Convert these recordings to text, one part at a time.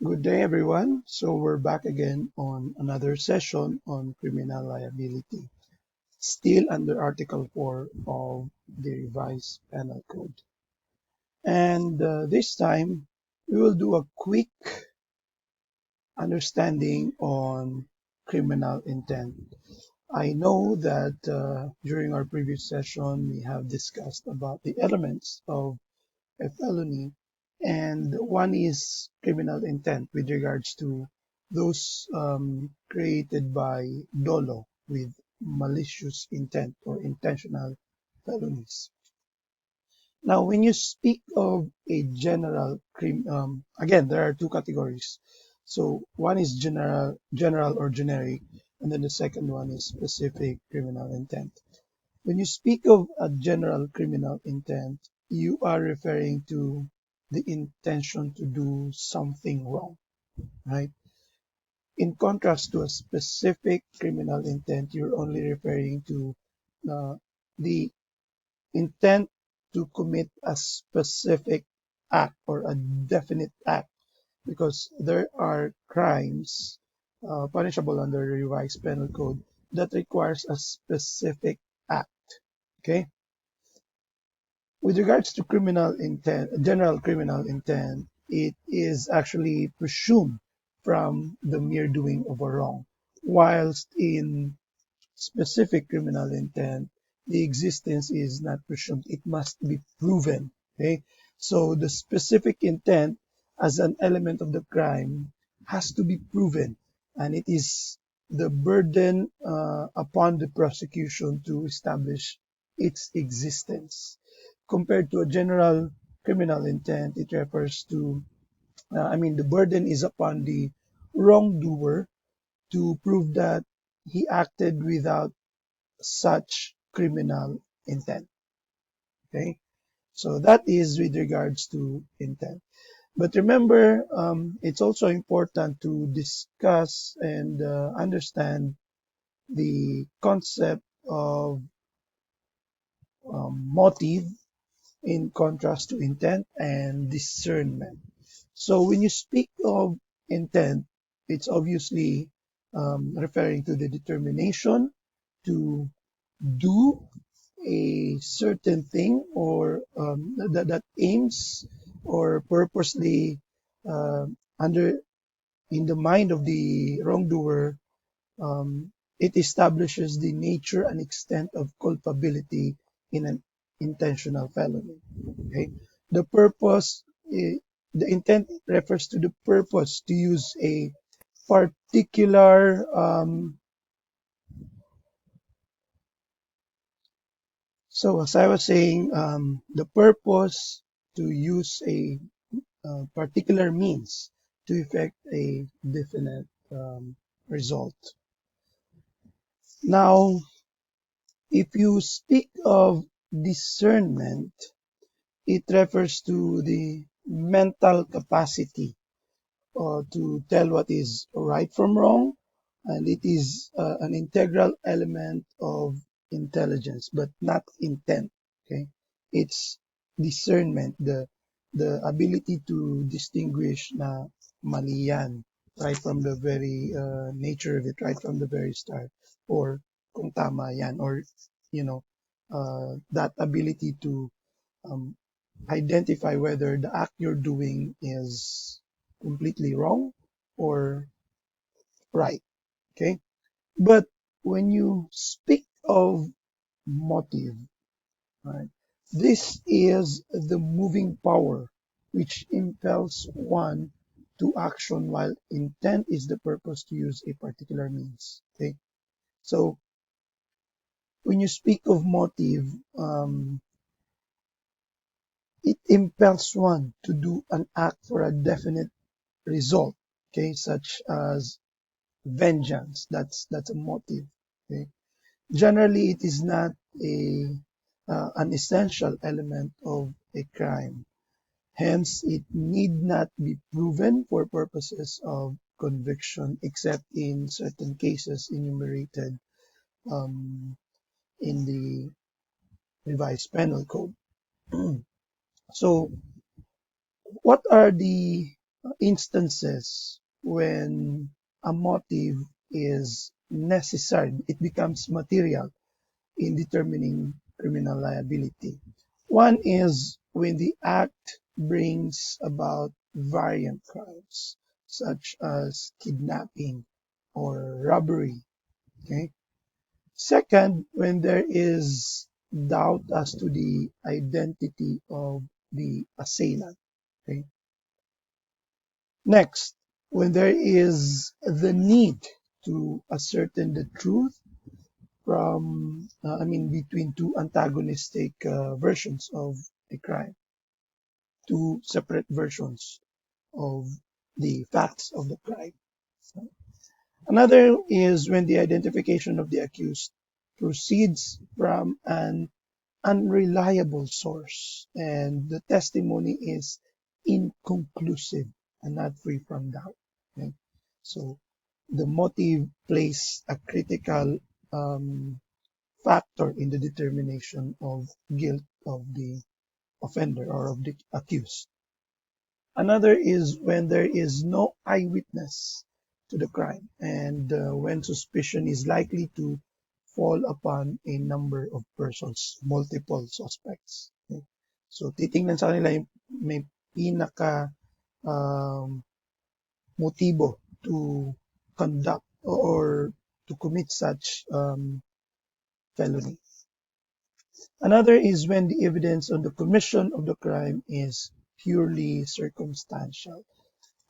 Good day, everyone. So we're back again on another session on criminal liability, still under Article 4 of the revised penal code. And this time, we will do a quick understanding on criminal intent. I know that during our previous session, we have discussed about the elements of a felony, and one is criminal intent with regards to those created by dolo with malicious intent or intentional felonies. Now, when you speak of a general again, there are two categories. So one is general or generic, and then the second one is specific criminal intent. When you speak of a general criminal intent, you are referring to the intention to do something wrong, right? In contrast to a specific criminal intent, you're only referring to uh, the intent to commit a specific act or a definite act, because there are crimes punishable under the revised penal code that requires a specific act. Okay. With regards to criminal intent, general criminal intent, it is actually presumed from the mere doing of a wrong, whilst in specific criminal intent, the existence is not presumed. It must be proven. Okay, so the specific intent as an element of the crime has to be proven, and it is the burden upon the prosecution to establish its existence. Compared to a general criminal intent, it refers to, the burden is upon the wrongdoer to prove that he acted without such criminal intent. Okay, so that is with regards to intent. But remember, it's also important to discuss and understand the concept of motive in contrast to intent and discernment. So when you speak of intent, it's obviously referring to the determination to do a certain thing, or that aims or purposely uh, under in the mind of the wrongdoer, it establishes the nature and extent of culpability in an intentional felony. Okay, the purpose, the intent refers to the purpose to use a particular so as I was saying, the purpose to use a particular means to effect a definite result. Now, if you speak of discernment, it refers to the mental capacity to tell what is right from wrong, and it is an integral element of intelligence, but not intent. Okay, it's discernment, the ability to distinguish na mali yan right from the very nature of it, right from the very start, or kung tama yan, or that ability to um, identify whether the act you're doing is completely wrong or right. Okay. But when you speak of motive, right, this is the moving power which impels one to action, while intent is the purpose to use a particular means. Okay. So when you speak of motive, it impels one to do an act for a definite result, okay, such as vengeance. That's a motive. Okay, generally it is not a an essential element of a crime. Hence, it need not be proven for purposes of conviction, except in certain cases enumerated um, in the revised penal code. So, what are the instances when a motive is necessary, it becomes material in determining criminal liability. One is when the act brings about variant crimes, such as kidnapping or robbery. Okay. Second, when there is doubt as to the identity of the assailant. Okay. Next, when there is the need to ascertain the truth between two antagonistic versions of a crime, two separate versions of the facts of the crime. Another is when the identification of the accused proceeds from an unreliable source and the testimony is inconclusive and not free from doubt. Okay? So the motive plays a critical factor in the determination of guilt of the offender or of the accused. Another is when there is no eyewitness to the crime and when suspicion is likely to fall upon a number of persons, multiple suspects. Okay? So titingnan sa kanila yung may pinaka um, motibo to conduct or to commit such felony. Another is when the evidence on the commission of the crime is purely circumstantial.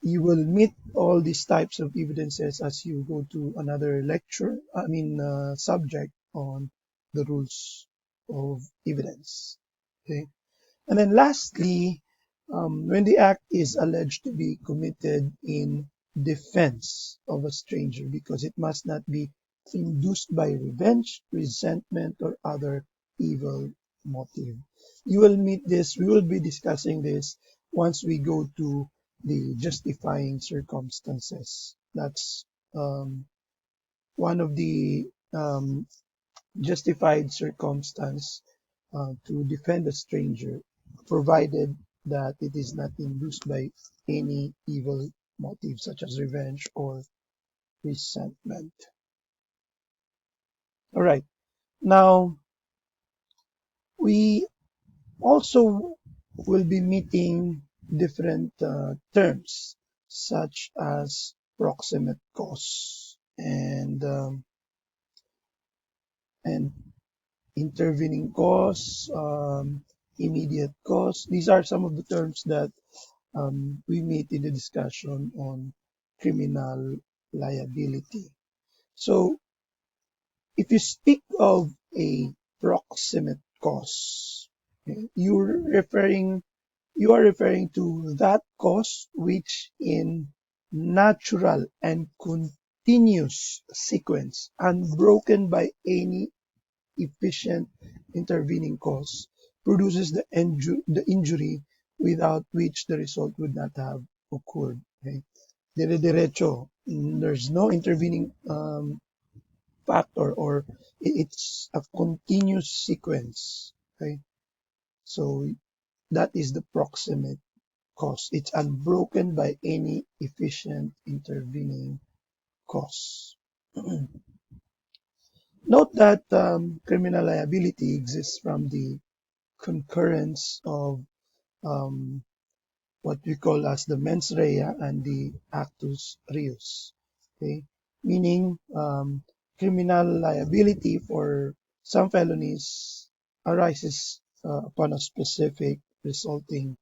You will meet all these types of evidences as you go to another subject on the rules of evidence. Okay. And then lastly, when the act is alleged to be committed in defense of a stranger, because it must not be induced by revenge, resentment, or other evil motive. You will meet this, we will be discussing this once we go to the justifying circumstances. That's one of the justified circumstance to defend a stranger, provided that it is not induced by any evil motive such as revenge or resentment. All right. Now, we also will be meeting different terms such as proximate cause and intervening cause, immediate cause. These are some of the terms that we meet in the discussion on criminal liability. So, if you speak of a proximate cause, okay, you are referring to that cause which in natural and continuous sequence, unbroken by any efficient intervening cause, produces the injury without which the result would not have occurred. Okay? Dire-derecho. There's no intervening factor or it's a continuous sequence. Okay? So that is the proximate cause. It's unbroken by any efficient intervening cause. Note that criminal liability exists from the concurrence of um, what we call as the mens rea and the actus reus. Okay, meaning criminal liability for some felonies arises upon a specific resulting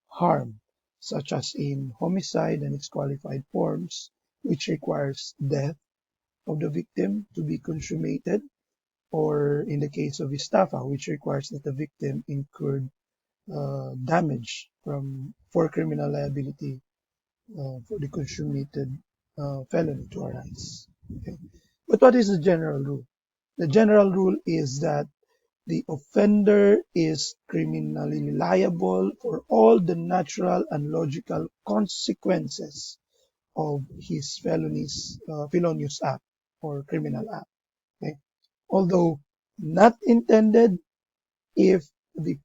harm, such as in homicide and its qualified forms, which requires death of the victim to be consummated, or in the case of estafa, which requires that the victim incurred damage for criminal liability for the consummated felony to arise. Okay. But what is the general rule? The general rule is that the offender is criminally liable for all the natural and logical consequences of his felonious act or criminal act. Okay? Although not intended if the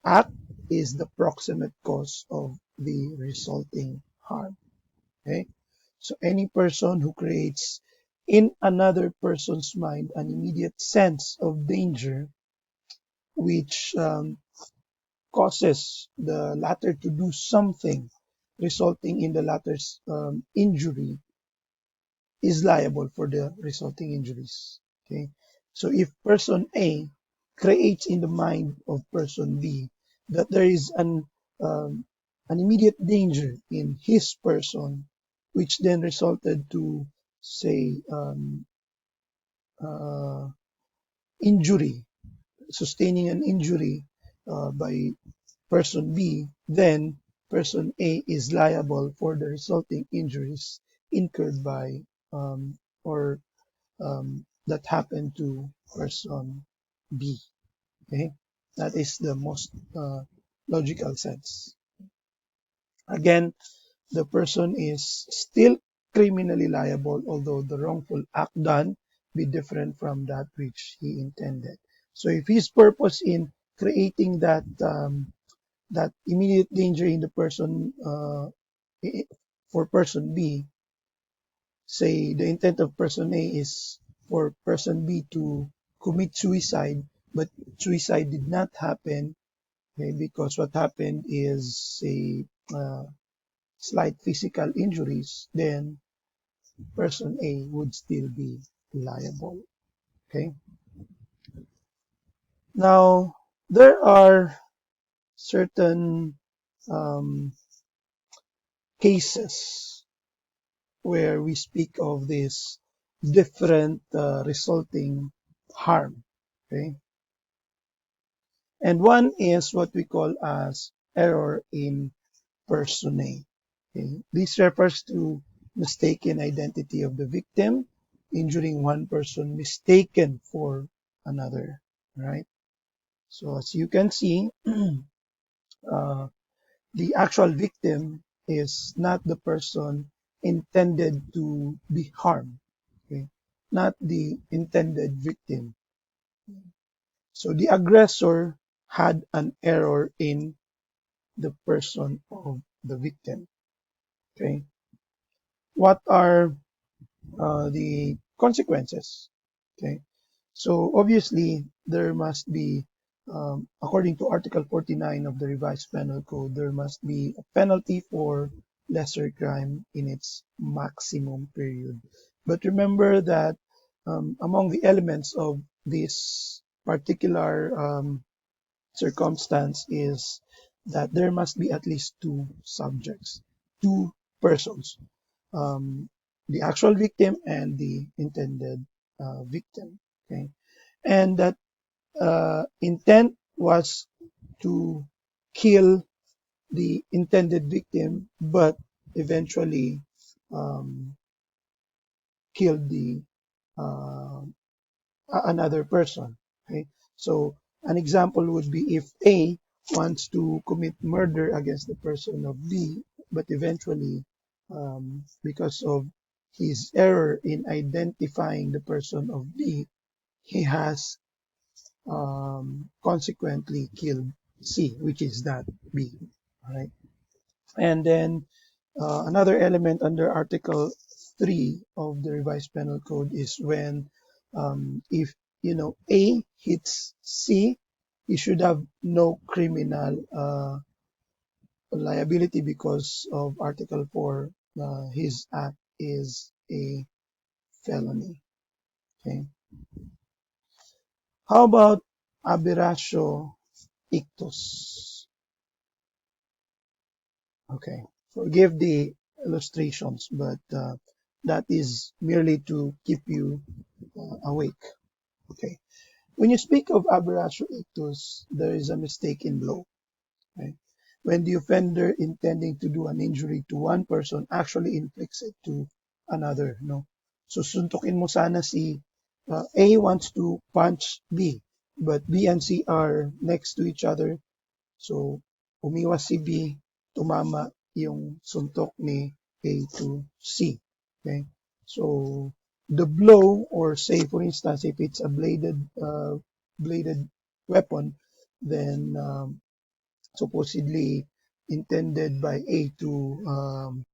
act is the proximate cause of the resulting harm. Okay? So any person who creates in another person's mind an immediate sense of danger, which causes the latter to do something resulting in the latter's injury, is liable for the resulting injuries. Okay, so if person A creates in the mind of person B that there is um, an immediate danger in his person, which then resulted to say uh, injury, sustaining an injury by person B, then person A is liable for the resulting injuries incurred by or that happened to person B. Okay, that is the most logical sense. Again, the person is still criminally liable, although the wrongful act done be different from that which he intended. So if his purpose in creating that immediate danger in the person for person B, say the intent of person A is for person B to commit suicide, but suicide did not happen, okay, because what happened is a slight physical injuries, then person A would still be liable. Okay. Now there are certain um, cases where we speak of this different resulting harm. Okay. And one is what we call as error in personae. Okay. This refers to mistaken identity of the victim, injuring one person mistaken for another. Right. So as you can see, uh, the actual victim is not the person intended to be harmed. Okay. Not the intended victim. So the aggressor had an error in the person of the victim. Okay. What are the consequences? Okay. So obviously there must be, according to Article 49 of the Revised Penal Code, there must be a penalty for lesser crime in its maximum period. But remember that among the elements of this particular circumstance is that there must be at least two subjects, two persons, um, the actual victim and the intended victim. Okay, and that intent was to kill the intended victim, but eventually um, killed the uh, another person. Okay, so an example would be if A wants to commit murder against the person of B, but eventually, because of his error in identifying the person of B, he has consequently killed C, which is not B. All right, and then another element under Article 3 of the Revised Penal Code is when if A hits C, he should have no criminal liability because of Article 4. His act is a felony. Okay. How about aberratio ictus? Okay. Forgive the illustrations, but that is merely to keep you awake. Okay. When you speak of aberratio ictus, there is a mistake in law. Okay? When the offender intending to do an injury to one person actually inflicts it to another. No? So suntukin mo sana si A wants to punch B, but B and C are next to each other. So umiwas si B, tumama yung suntok ni A to C. Okay? So the blow, or say for instance, if it's a bladed weapon, then supposedly intended by A to